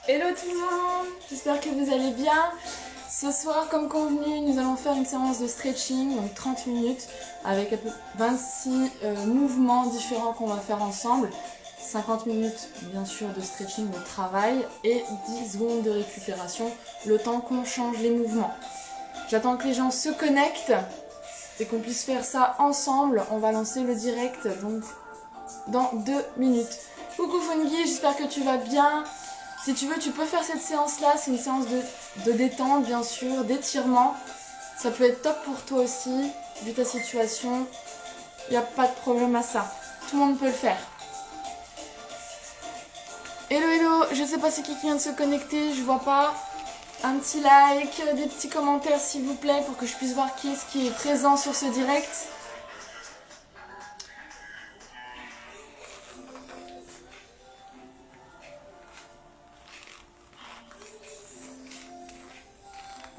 Hello tout le monde, j'espère que vous allez bien. Ce soir, comme convenu, nous allons faire une séance de stretching, donc 30 minutes, avec à peu 26 mouvements différents qu'on va faire ensemble. 50 minutes, bien sûr, de stretching, de travail, et 10 secondes de récupération, le temps qu'on change les mouvements. J'attends que les gens se connectent et qu'on puisse faire ça ensemble. On va lancer le direct, donc, dans 2 minutes. Coucou Fungi, j'espère que tu vas bien. Si tu veux, tu peux faire cette séance-là. C'est une séance de détente, bien sûr, d'étirement. Ça peut être top pour toi aussi, vu ta situation. Il n'y a pas de problème à ça. Tout le monde peut le faire. Hello, hello. Je sais pas c'est qui vient de se connecter. Je vois pas. Un petit like, des petits commentaires s'il vous plaît, pour que je puisse voir qui est-ce qui est présent sur ce direct.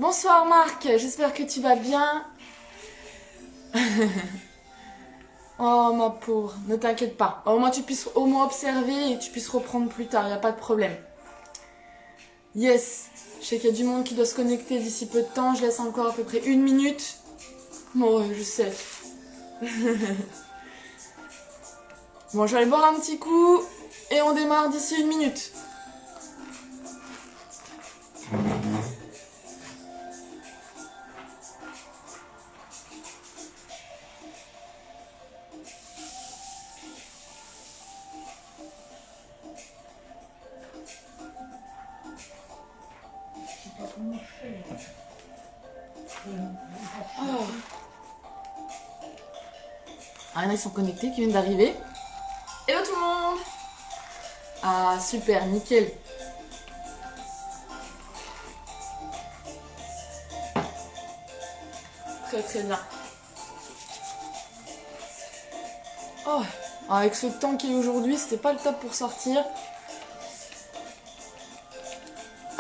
Bonsoir Marc, j'espère que tu vas bien. Oh ma pauvre, ne t'inquiète pas. Au moins tu puisses au moins observer et tu puisses reprendre plus tard, il n'y a pas de problème. Yes, je sais qu'il y a du monde qui doit se connecter d'ici peu de temps, je laisse encore à peu près 1 minute. Bon, je sais. Bon, je vais aller boire un petit coup et on démarre d'ici 1 minute. Oh. Ah, il y en a qui sont connectés, qui viennent d'arriver. Hello tout le monde. Ah, super, nickel. Très très bien. Oh, avec ce temps qu'il y a aujourd'hui, c'était pas le top pour sortir.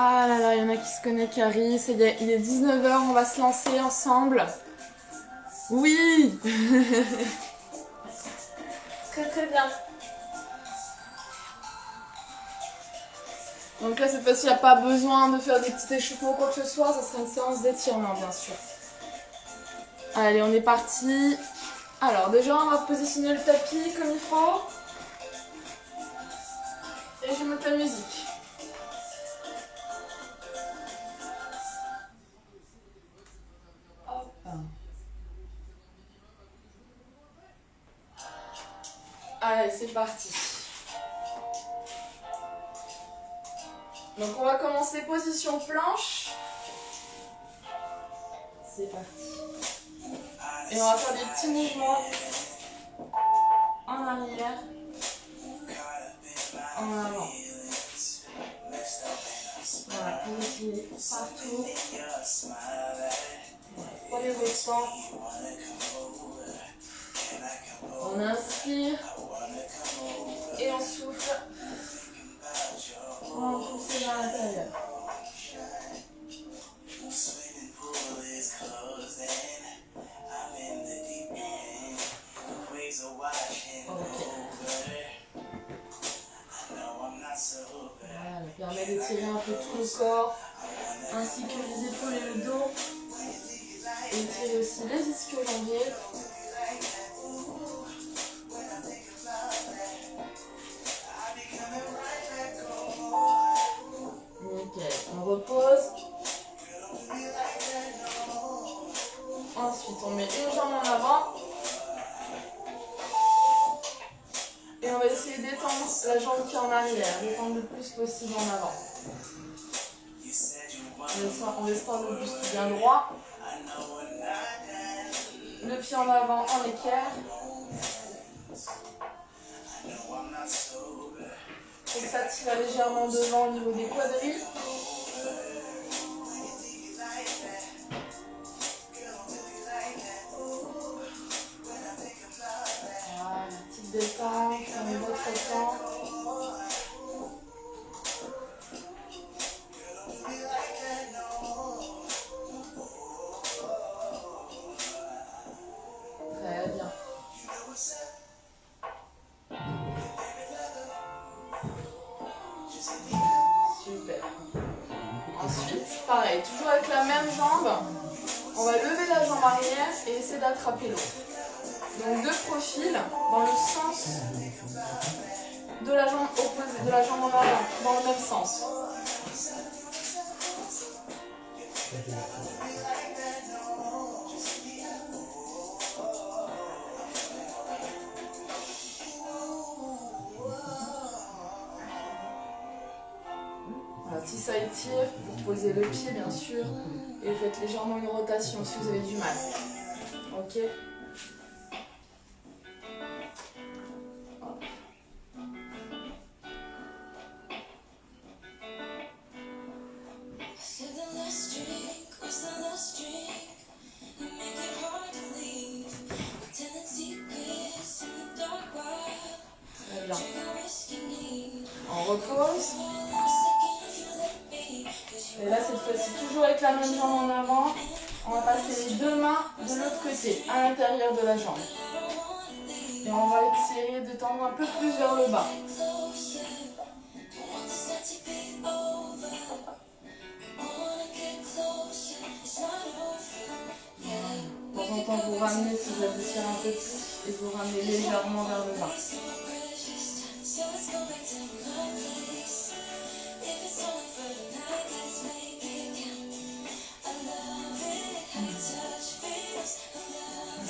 Ah là là, il y en a qui se connectent, qui arrivent. Il est 19h, on va se lancer ensemble. Oui. Très très bien. Donc là, cette fois-ci, il n'y a pas besoin de faire des petits échauffements ou quoi que ce soit. Ça sera une séance d'étirement, bien sûr. Allez, on est parti. Alors déjà, on va positionner le tapis comme il faut. Et je vais mettre la musique. Hop. Allez, c'est parti. Donc on va commencer position planche. C'est parti. Et on va faire des petits mouvements en arrière, en avant. Voilà, continuez partout. Prenez votre temps. On inspire et on souffle. On pousse vers l'intérieur. Voilà, permet d'étirer un peu tout le corps, ainsi que les épaules et le dos. Et étirer aussi les ischio-jambiers. Nickel, on repose. Ensuite, on met une jambe en avant. Et on va essayer d'étendre la jambe qui est en arrière, d'étendre le plus possible en avant. On laisse tendre le buste bien droit. Le pied en avant en équerre. Faut que ça tire légèrement devant au niveau des quadrilles. Voilà, une petite détente, prenez votre temps. Très bien. Super. Pareil, toujours avec la même jambe, on va lever la jambe arrière et essayer d'attraper l'autre. Donc deux profils dans le sens de la jambe opposée, de la jambe en avant, dans le même sens. Voilà, si ça étire, vous posez le pied bien sûr et vous faites légèrement une rotation si vous avez du mal. Ok. Très bien. On repose. Et là, cette fois-ci, toujours avec la même jambe en avant, on va passer les deux mains de l'autre côté, à l'intérieur de la jambe. Et on va essayer de tendre un peu plus vers le bas. De temps en temps, vous ramenez si vous avez tiré un peu plus et vous ramenez légèrement vers le bas.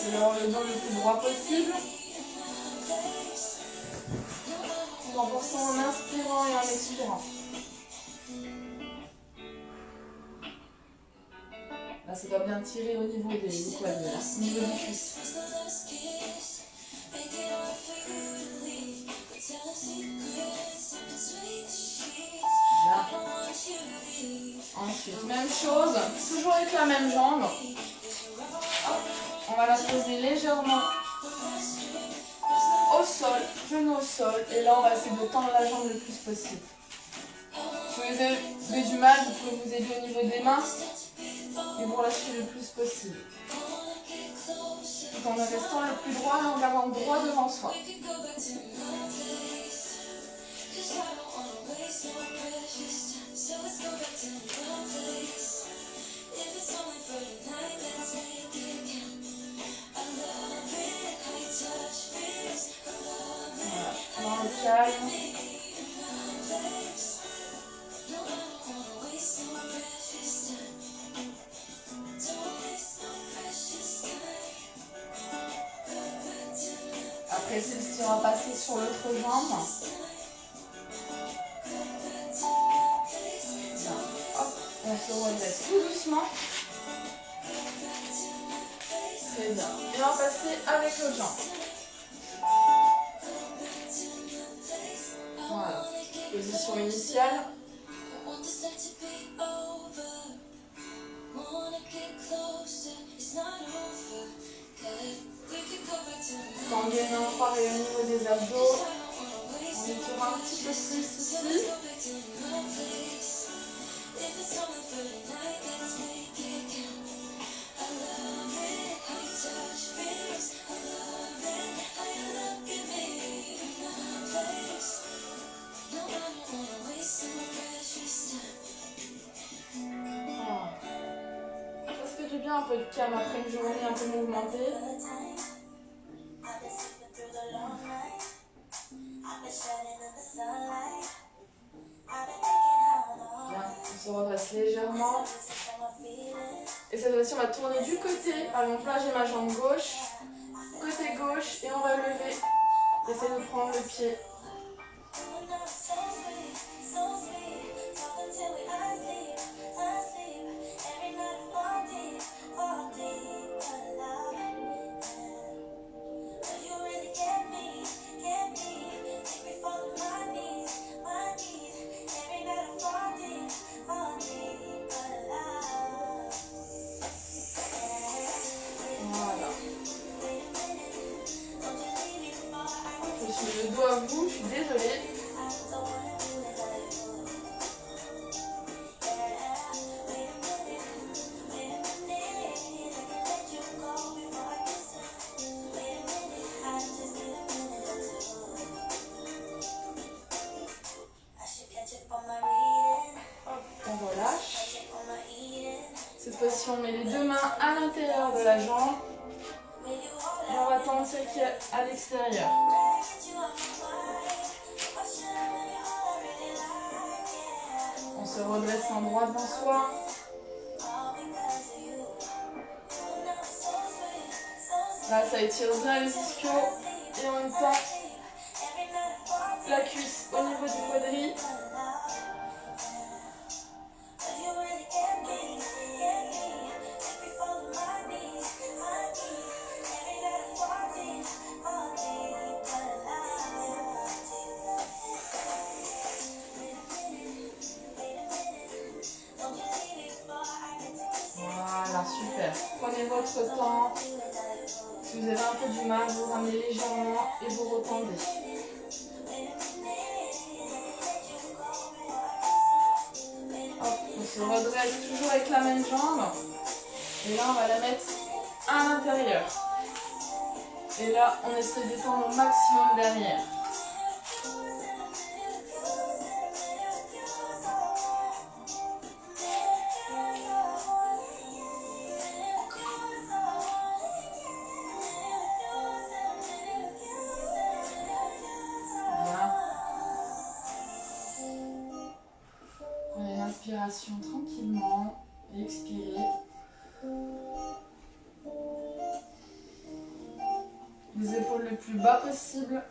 C'est d'avoir le dos le plus droit possible. Renforçons en inspirant et en expirant. Là, ça doit bien tirer au niveau des quadris, au niveau des cuisses. Là. Ensuite, même chose, toujours avec la même jambe. Hop. On va la poser légèrement au sol, genou au sol. Et là, on va essayer de tendre la jambe le plus possible. Si vous avez du mal, vous pouvez vous aider au niveau des mains et vous relâchez le plus possible. Tout en restant le plus droit et en gardant droit devant soi. Voilà, dans le calme. Après celle-ci, on va passer sur l'autre jambe. Bien. Hop, on se redresse tout doucement. Très bien. Et on va passer avec l'autre jambe. Voilà. Position initiale. Tendez les mains pareil au niveau des abdos. On étire un petit peu plus ici. Ça se fait du bien, un peu de calme après une journée un peu mouvementée. Bien, on se redresse légèrement. Et cette fois-ci, on va tourner du côté. Par exemple, là, j'ai ma jambe gauche, côté gauche, et on va lever. Essayez de prendre le pied. Le dos à vous. fois-ci, on met les deux mains à l'intérieur de la jambe. Et on va tendre celle qui est à l'extérieur. On se redresse en droit devant soi. Là, ça étire bien les ischios. Et en même temps, la cuisse au niveau du quadri. Voilà, super. Prenez votre temps. Si vous avez un peu du mal, vous ramenez légèrement et vous retendez. Hop, on se redresse toujours avec la même jambe. Et là, on va la mettre à l'intérieur. Et là, on essaie d'étendre au maximum derrière. Inspiration tranquillement et expirez. Les épaules le plus bas possible.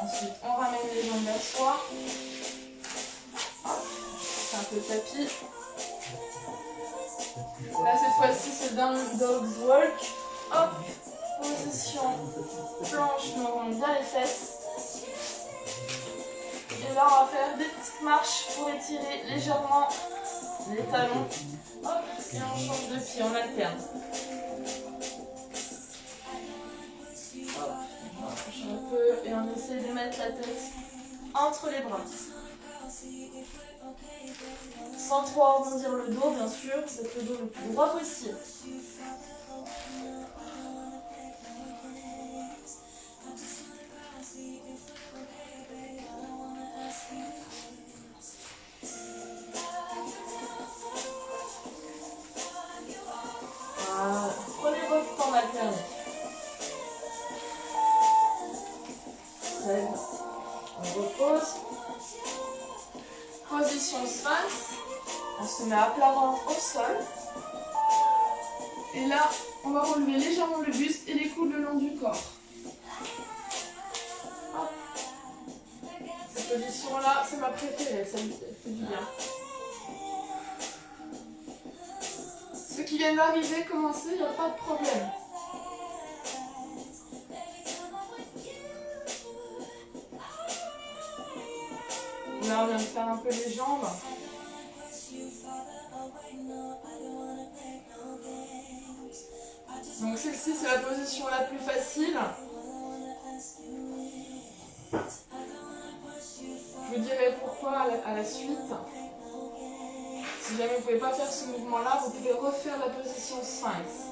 Ensuite, on ramène les jambes vers soi. C'est un peu de tapis. Là, cette fois-ci, c'est Down Dog's Walk. Hop, position planche, on rentre bien les fesses. Et là, on va faire des petites marches pour étirer légèrement les talons. Hop, et on change de pied, on alterne. Un peu et on essaie de mettre la tête entre les bras. Sans trop arrondir le dos, bien sûr, c'est le dos le plus droit possible. Voilà. Prenez votre temps d'alterner. Très bien. On repose. Position sphinx. On se met à plat ventre au sol. Et là, on va relever légèrement le buste et les coudes le long du corps. Hop. Cette position-là, c'est ma préférée. Ça me fait du bien. Ceux qui viennent d'arriver, commencer, il n'y a pas de problème. Là, on vient de faire un peu les jambes. Donc celle-ci, c'est la position la plus facile. Je vous dirai pourquoi à la suite. Si jamais vous ne pouvez pas faire ce mouvement-là, vous pouvez refaire la position sphinx.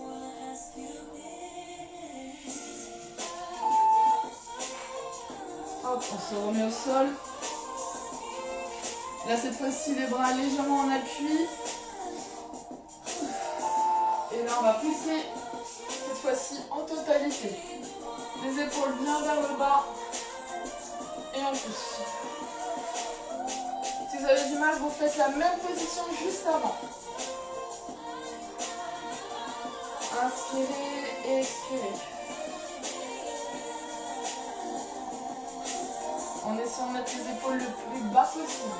Hop, on se remet au sol. Là, cette fois-ci, les bras légèrement en appui. Et là, on va pousser, cette fois-ci, en totalité. Les épaules bien vers le bas. Et on pousse. Si vous avez du mal, vous faites la même position juste avant. Inspirez et expirez. En essayant de mettre les épaules le plus bas possible.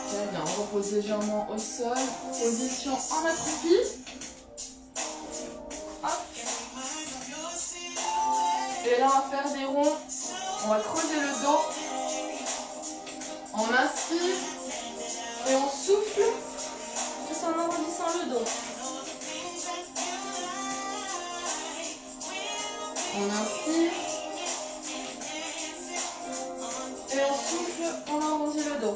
Très bien. Bien, on repose légèrement au sol. Position en accroupi. Hop. Et là, on va faire des ronds. On va creuser le dos. On inspire et on souffle tout en arrondissant le dos. On inspire et on souffle, on arrondit le dos.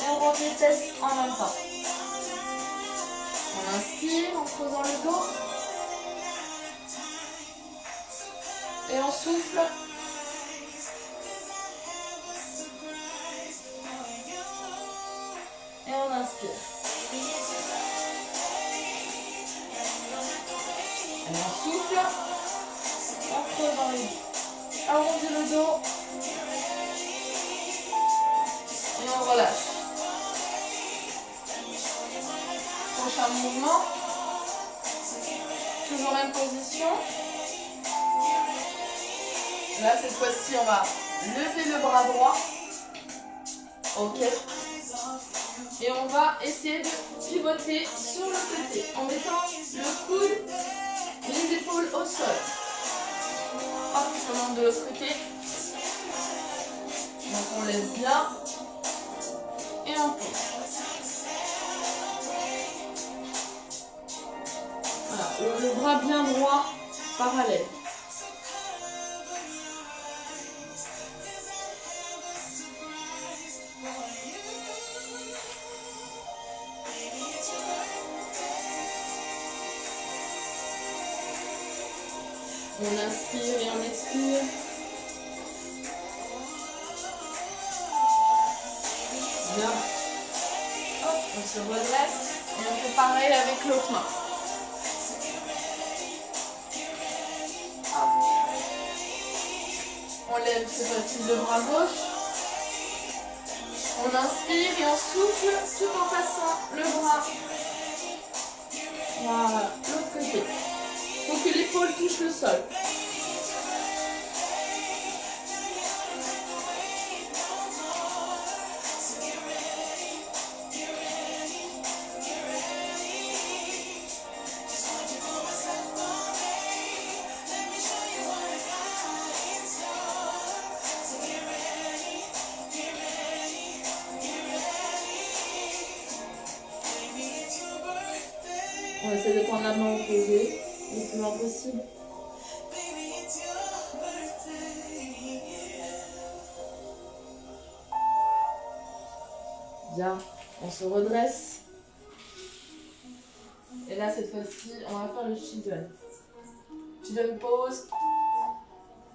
Et on rentre les fesses en même temps. On inspire en creusant le dos. Et on souffle. Et on inspire. Et on souffle. On creuse dans les dos. Arrondit le dos. Et on relâche. Prochain mouvement. Toujours même position. Là, cette fois-ci, on va lever le bras droit. Ok. Et on va essayer de pivoter sur le côté en mettant le coude, les épaules au sol. Hop, on monte de l'autre côté. Donc on lève bien. Et on pose. Voilà, le bras bien droit, parallèle. On inspire et on expire. Bien. Hop, on se redresse et on fait pareil avec l'autre main. Hop. On lève cette fois-ci le bras gauche. On inspire et on souffle tout en passant le bras. Voilà, l'autre côté. Il faut que l'épaule touche le sol. On essaie de prendre la main opposée le plus loin possible. Bien, on se redresse. Et là, cette fois-ci, on va faire le Children. Children pose.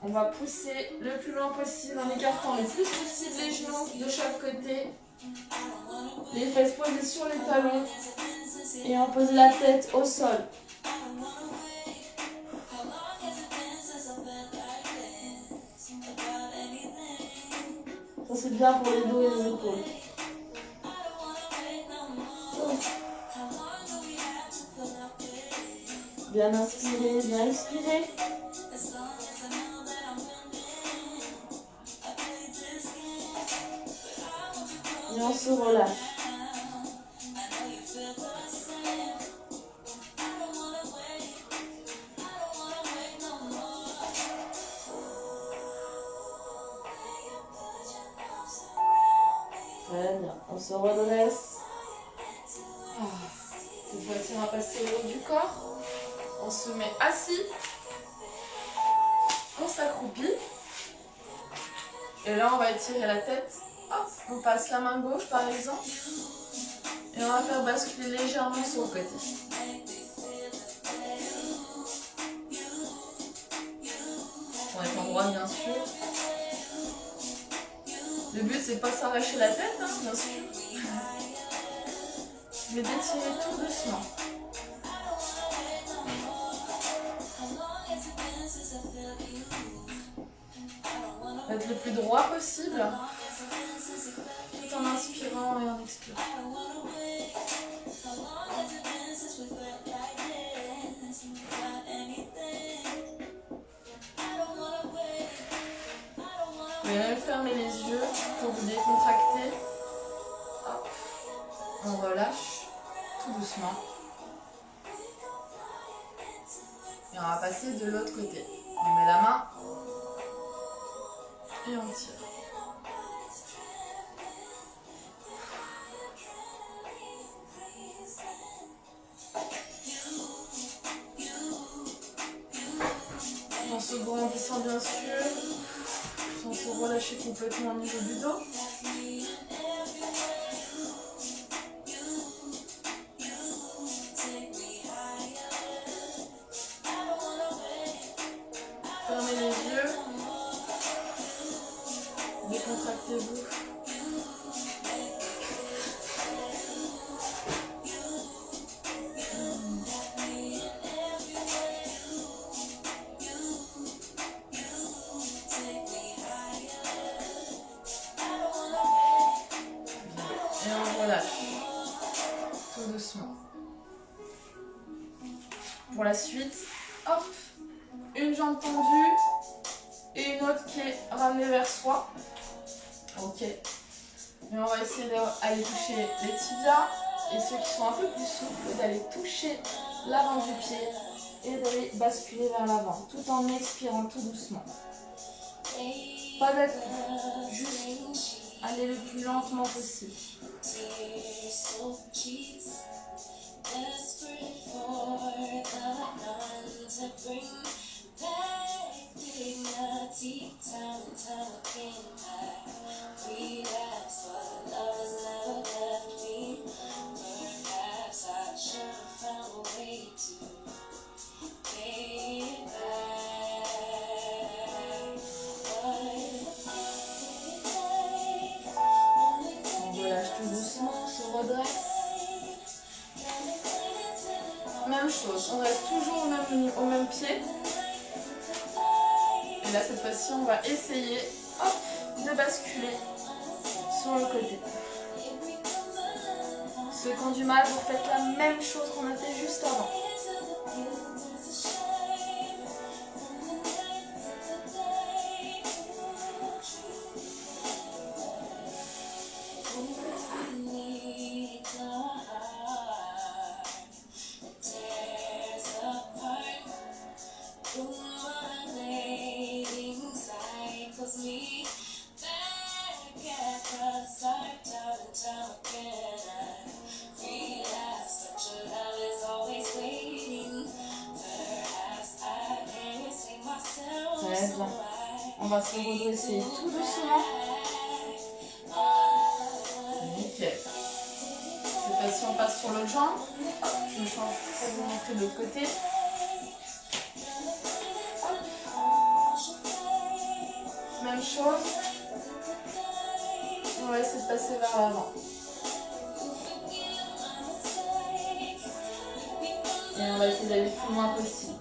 On va pousser le plus loin possible en écartant le plus possible les genoux de chaque côté. Les fesses posées sur les talons. Et on pose la tête au sol. Ça c'est bien pour les dos et les épaules. Bien inspirer, bien expirer. Et on se relâche. Très bien, on se redresse. Cette fois-ci, on va passer au haut du corps. On se met assis. On s'accroupit. Et là, on va étirer la tête. Hop, on passe la main gauche, par exemple. Et on va faire basculer légèrement sur le côté. On va être en droit, bien sûr. Le but, c'est pas s'arracher la tête, hein, bien sûr. Mais d'étirer tout doucement. Être le plus droit possible, tout en inspirant et en expirant. Vous pouvez même fermer les yeux pour vous décontracter. Hop. On relâche tout doucement. Et on va passer de l'autre côté. On met la main et on tire. En se grandissant bien sûr, sans se relâcher complètement au niveau du dos. Fermez les yeux, décontractez-vous. Et on relâche, tout doucement. Pour la suite, hop, une jambe tendue et une autre qui est ramenée vers soi. Ok. Et on va essayer d'aller toucher les tibias et ceux qui sont un peu plus souples, d'aller toucher l'avant du pied et d'aller basculer vers l'avant, tout en expirant tout doucement. Pas d'appui, juste aller le plus lentement possible. Même chose, on reste toujours au même pied. Et là, cette fois-ci, on va essayer hop, de basculer sur le côté. Ceux qui ont du mal, vous faites la même chose qu'on a fait juste avant. Très bien. On va se redresser tout doucement. Nickel. Cette fois-ci, on passe sur l'autre jambe. Hop, je me change pour vous montrer de l'autre côté. Hop. Même chose. On va essayer de passer vers l'avant. Et on va essayer d'aller le plus loin possible.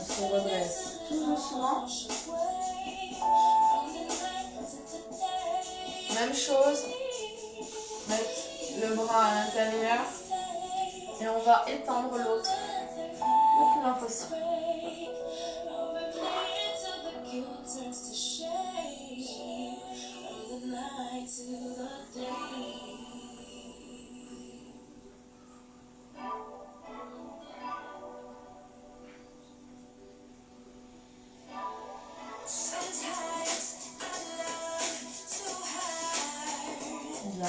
On se redresse tout doucement. Même chose, mettre le bras à l'intérieur et on va étendre l'autre le plus loin possible. Bien.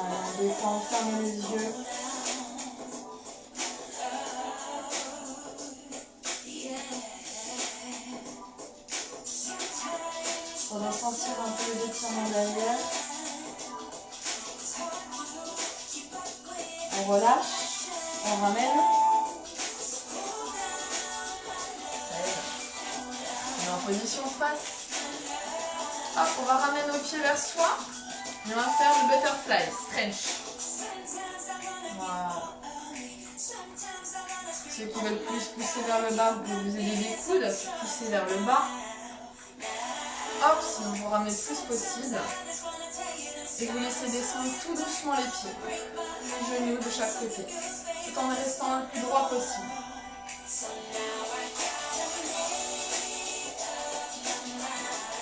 Allez, on détend, ferme les yeux. On va sentir un peu les étirements derrière. On relâche, on ramène. position face. Hop, on va ramener nos pieds vers soi. Et on va faire le butterfly, stretch. Voilà. Ceux qui veulent plus pousser vers le bas, vous pouvez vous aider des coudes, pousser vers le bas. Hop, sinon vous ramenez le plus possible. Et vous laissez descendre tout doucement les pieds, les genoux de chaque côté, tout en restant le plus droit possible.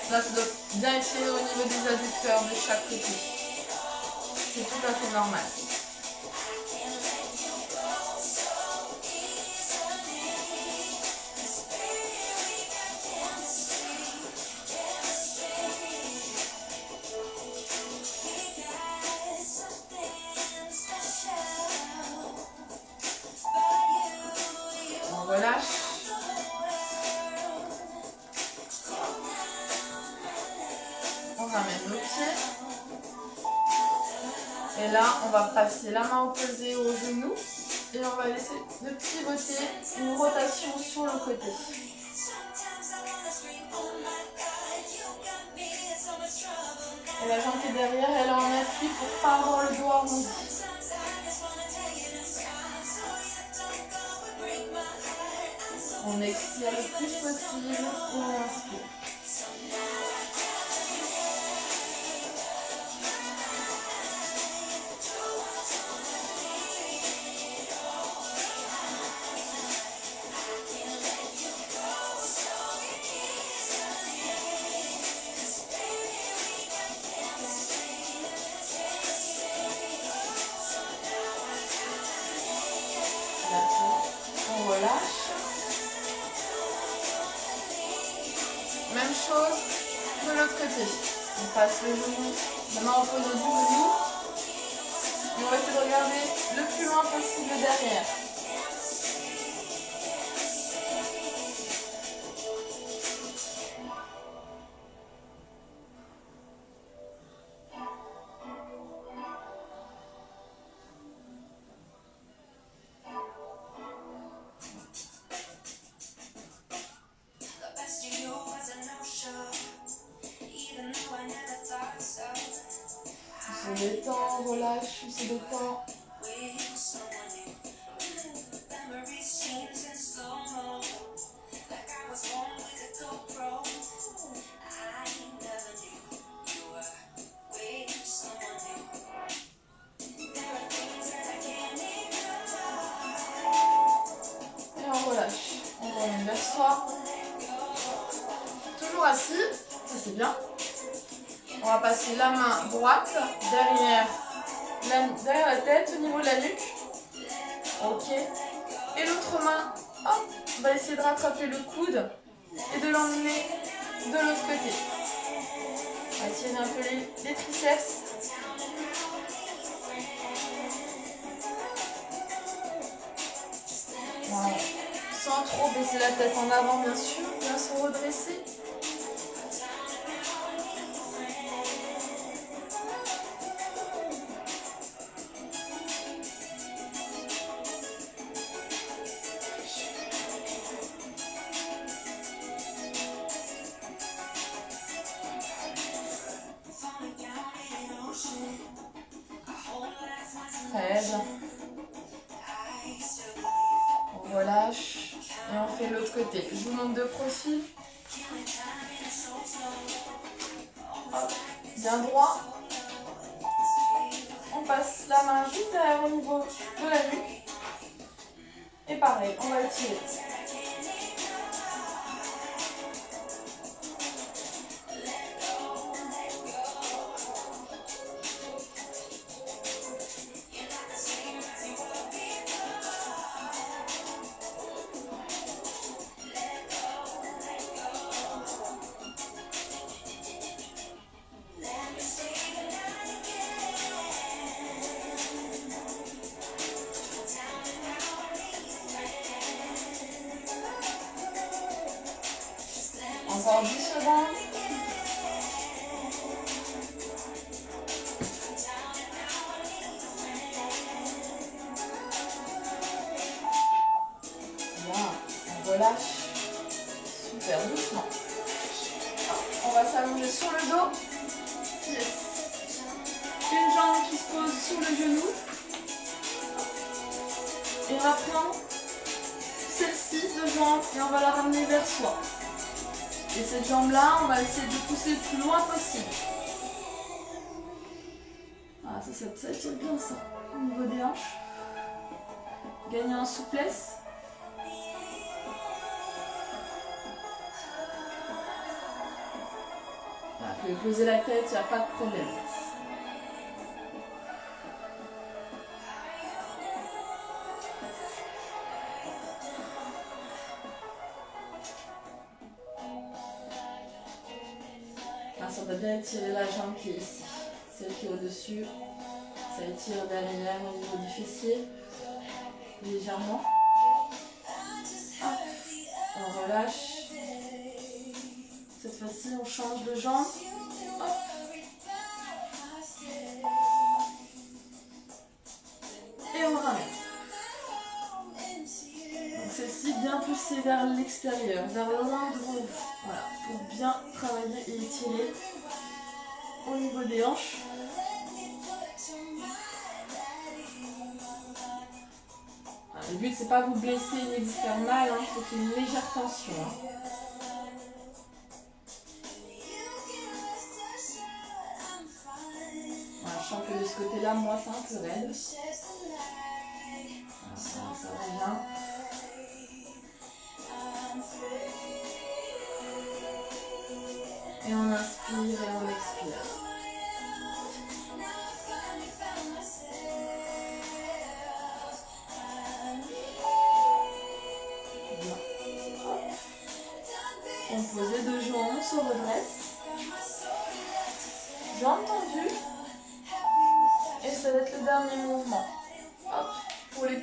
Là, ça doit bien étirer au niveau des adducteurs de chaque côté. C'est tout à fait normal. On relâche. On ramène nos pieds. Et là, on va passer la main opposée au genou. Et on va laisser de pivoter une rotation sur le côté. Et la jambe qui est derrière, elle est en appui pour ne pas avoir le dos arrondi. On expire le plus possible et on inspire. On relâche. Même chose de l'autre côté. On passe le genou, la main opposée au genou. Et on va essayer de regarder le plus loin possible derrière. On se détend, on relâche, on se détend. Et on relâche. On ramène vers soi. Toujours assis, ça c'est bien. On va passer la main droite derrière la tête, au niveau de la nuque. Ok. Et l'autre main, hop, on va essayer de rattraper le coude et de l'emmener de l'autre côté. On va tirer un peu les triceps. Voilà. Sans trop baisser la tête en avant, bien sûr, bien se redresser. Faible. On relâche et on fait l'autre côté. Je vous montre de profil. Hop, bien droit. On passe la main juste derrière au niveau de la nuque. Et pareil, on va étirer. Encore 10 secondes. Bien, on relâche. Super doucement. On va s'allonger sur le dos. Yes. Une jambe qui se pose sur le genou. Et on va prendre celle-ci de jambe et on va la ramener vers soi. Et cette jambe-là, on va essayer de pousser le plus loin possible. Ah, ça tire bien ça, au niveau des hanches. Gagner en souplesse. Voilà, vous pouvez poser la tête, il n'y a pas de problème. Ça va bien étirer la jambe qui est ici, celle qui est au-dessus, ça étire derrière au niveau du fessier, légèrement. Hop, on relâche. Cette fois-ci, on change de jambe. Hop. Et on ramène. Donc celle-ci bien poussée vers l'extérieur, vers loin devant vous. Voilà, pour bien travailler et étirer au niveau des hanches. Voilà, le but c'est pas vous blesser ni vous faire mal, il faut qu'il y ait une légère tension. Voilà, je sens que de ce côté-là, moi c'est un peu raide. Voilà, ça revient. Et on inspire et on expire. Bien. On pose les deux genoux, on se redresse. Jambes tendues. Et ça va être le dernier mouvement. Hop, pour les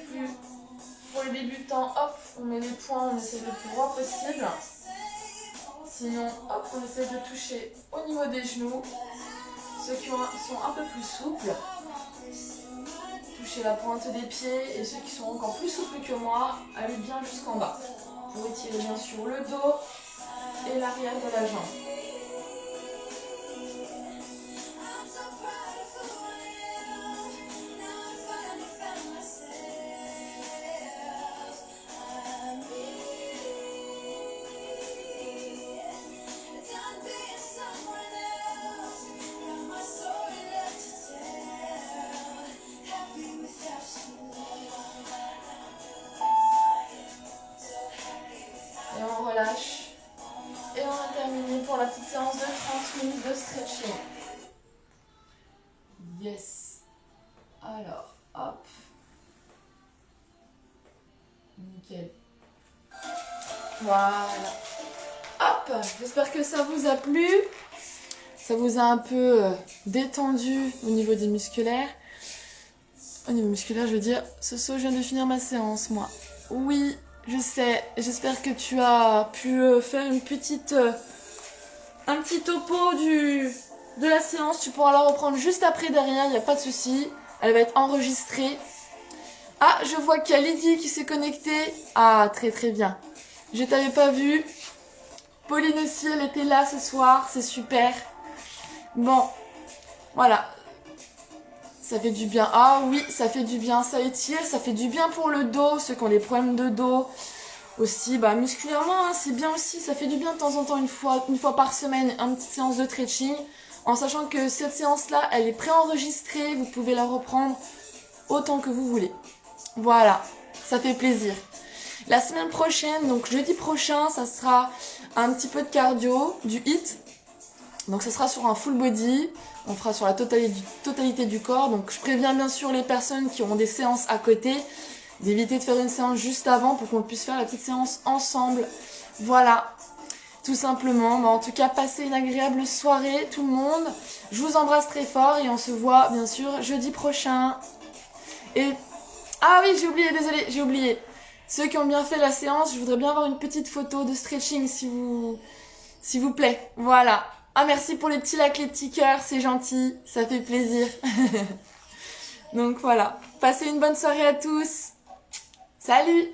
débutants, hop, on met les poings, on essaie le plus droit possible. Sinon, hop, on essaie de toucher au niveau des genoux. Ceux qui sont un peu plus souples, touchez la pointe des pieds. Et ceux qui sont encore plus souples que moi, allez bien jusqu'en bas. Pour étirer bien sûr le dos et l'arrière de la jambe. Et on relâche. Et on a terminé pour la petite séance de 30 minutes de stretching. Yes. Alors, hop. Nickel. Voilà. Hop. J'espère que ça vous a plu. Ça vous a un peu détendu au niveau des musculaires. Au niveau musculaire, je veux dire, Soso, je viens de finir ma séance, moi. Oui, je sais. J'espère que tu as pu faire un petit topo de la séance. Tu pourras la reprendre juste après derrière, il n'y a pas de souci. Elle va être enregistrée. Ah, je vois qu'il y a Lydie qui s'est connectée. Ah, très très bien. Je t'avais pas vu. Pauline aussi, elle était là ce soir. C'est super. Bon, voilà. Ça fait du bien. Ah oui, ça fait du bien. Ça étire, ça fait du bien pour le dos. Ceux qui ont des problèmes de dos. Aussi, bah, musculairement, hein, c'est bien aussi. Ça fait du bien de temps en temps, une fois par semaine, une petite séance de stretching. En sachant que cette séance-là, elle est préenregistrée. Vous pouvez la reprendre autant que vous voulez. Voilà, ça fait plaisir. La semaine prochaine, donc jeudi prochain, ça sera un petit peu de cardio, du HIIT. Donc ça sera sur un full body, on fera sur la totalité du corps. Donc je préviens bien sûr les personnes qui auront des séances à côté d'éviter de faire une séance juste avant pour qu'on puisse faire la petite séance ensemble. Voilà, tout simplement. Mais en tout cas, passez une agréable soirée tout le monde. Je vous embrasse très fort et on se voit bien sûr jeudi prochain. Et ah oui, j'ai oublié, désolé, j'ai oublié. Ceux qui ont bien fait la séance, je voudrais bien avoir une petite photo de stretching s'il vous plaît. Voilà. Ah, merci pour les petits likes, les petits cœurs, c'est gentil, ça fait plaisir. Donc voilà. Passez une bonne soirée à tous. Salut!